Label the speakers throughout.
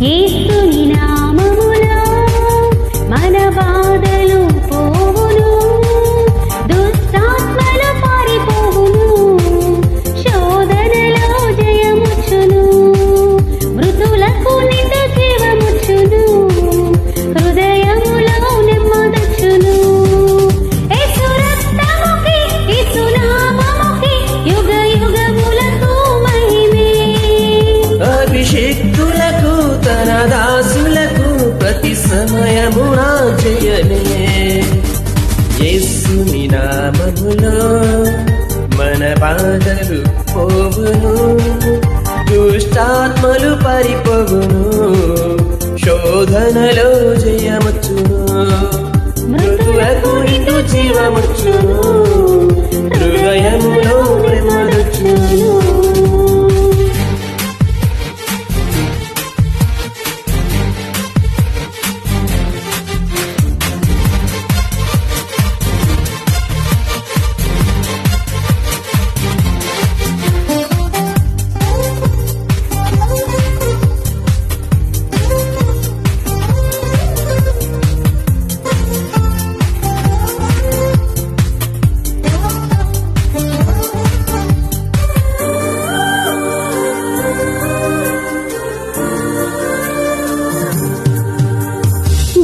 Speaker 1: యేసుని నామములో మన బాధలు పోవును, దుష్టాత్మలు పారిపోవును, శోధనలో జయముచ్చును, మృతులకు నిండు జీవముచ్చును, హృదయములో నెమ్మదచ్చును. యేసు రక్తముకి, యేసు నామముకి యుగ యుగములకు మహిమే.
Speaker 2: అభిషేక్తులకు తన దాసులకు ప్రతి సమయమున జయమే. యేసుని నామములో మన బాధలు పోవును, దుష్టాత్మలు పారిపోవును, శోధనలో జయమచ్చును, మృతులకు నిండు జీవమచ్చును, హృదయములో నెమ్మదచ్చును.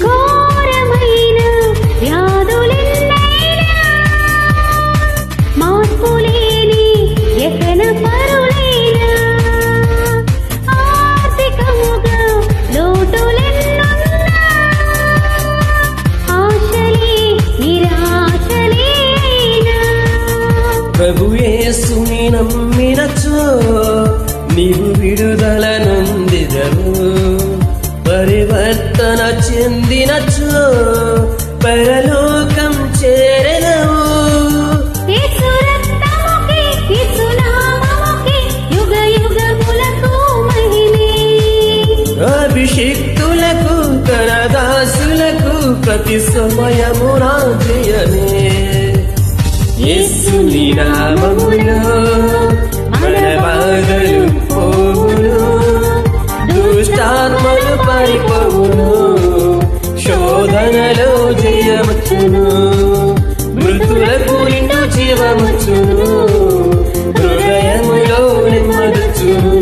Speaker 1: ఘోరమైన వ్యాధులెన్నైనా, మార్పులేని వ్యసన పరులైనా, ఆర్థికముగా లోటులెన్నున్నా, ఆశలే నిరాశలే అయినా,
Speaker 2: ప్రభు యేసుని నమ్మినచో నీవు విడుదల నొందెదవు, పరివర్తన చెందినచో పరలోకం చేరెదవు.
Speaker 1: యేసు రక్తముకి, యేసు నామముకి యుగ యుగములకు మహిమే.
Speaker 2: అభిషిక్తులకు తన దాసులకు ప్రతి సమయమున జయమే. యేసుని నామములో మన బాధలు పోవును, దుష్టాత్మలు పారిపోవును, శోధనలో జయమచ్చును, మృతులకు నిండు జీవమచ్చును, హృదయములో నెమ్మదచ్చును.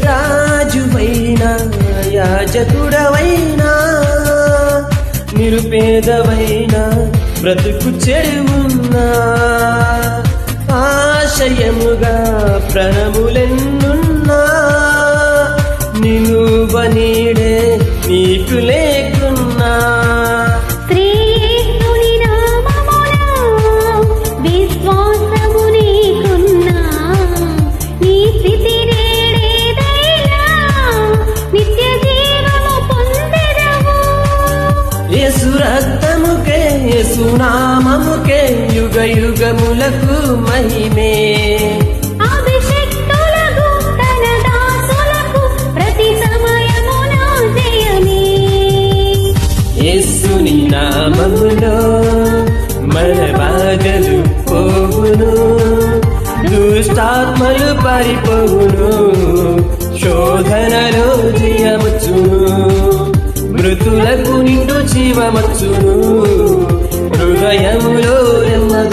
Speaker 2: రాజువైనా యాజకుడవైనా నిరుపేదవైనా బ్రతుకు చెడువున్నా, ఆశయముగా ప్రణములెన్నున్నా, నిలువనీడే నీకు లేకున్నా,
Speaker 1: శ్రీయేసుని నామములో విశ్వాసము నీకున్నా, నీ స్థితి నేడేదైనా నిత్య జీవము పొందెదవు.
Speaker 2: యేసు రక్తముకే, యేసు నామముకే యుగ యుగములకు మహిమే.
Speaker 1: అభిషిక్తులకు తన దాసులకు ప్రతి సమయమున జయమే.
Speaker 2: యేసుని నామములో మన బాధలు పోవును, దుష్టాత్మలు పారిపోవును, శోధనలో జయమచ్చును, మృతులకు నిండు జీవమచ్చును, హృదయములో నెమ్మది